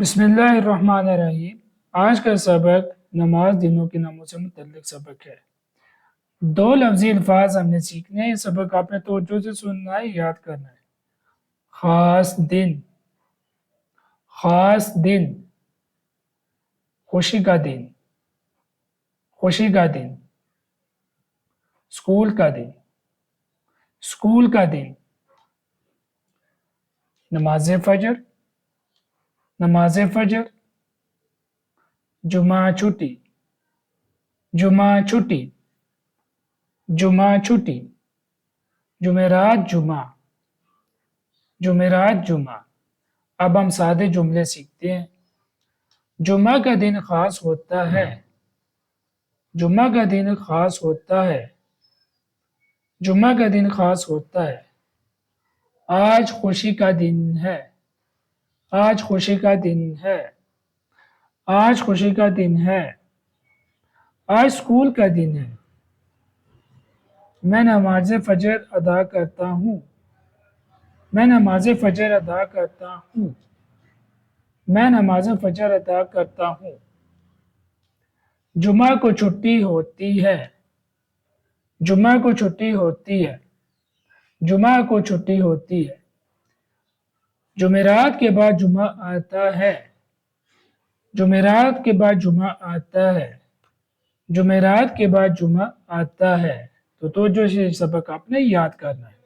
بسم اللہ الرحمن الرحیم۔ آج کا سبق نماز دنوں کے ناموں سے متعلق سبق ہے۔ دو لفظی الفاظ ہم نے سیکھنے ہیں۔ یہ سبق آپ نے توجہ سے سننا ہے، یاد کرنا ہے۔ خاص دن، خاص دن، خوشی کا دن، خوشی کا دن، اسکول کا دن، اسکول کا دن، نماز فجر، نماز فجر، جمعہ چھٹی، جمعہ چھٹی، جمعہ چھٹی، جمعرات جمعہ، جمعرات جمعہ۔ اب ہم سادے جملے سیکھتے ہیں۔ جمعہ کا دن خاص ہوتا ہے، جمعہ کا دن خاص ہوتا ہے، جمعہ کا دن خاص ہوتا ہے۔ آج خوشی کا دن ہے، آج خوشی کا دن ہے، آج خوشی کا دن ہے۔ آج اسکول کا دن ہے۔ میں نماز فجر ادا کرتا ہوں، میں نماز فجر ادا کرتا ہوں، میں نماز فجر ادا کرتا ہوں۔ جمعہ کو چھٹی ہوتی ہے، جمعہ کو چھٹی ہوتی ہے، جمعہ کو چھٹی ہوتی ہے۔ جمعرات کے بعد جمعہ آتا ہے، جمعرات کے بعد جمعہ آتا ہے، جمعرات کے بعد جمعہ آتا ہے۔ تو توجہ سے سبق آپ نے یاد کرنا ہے۔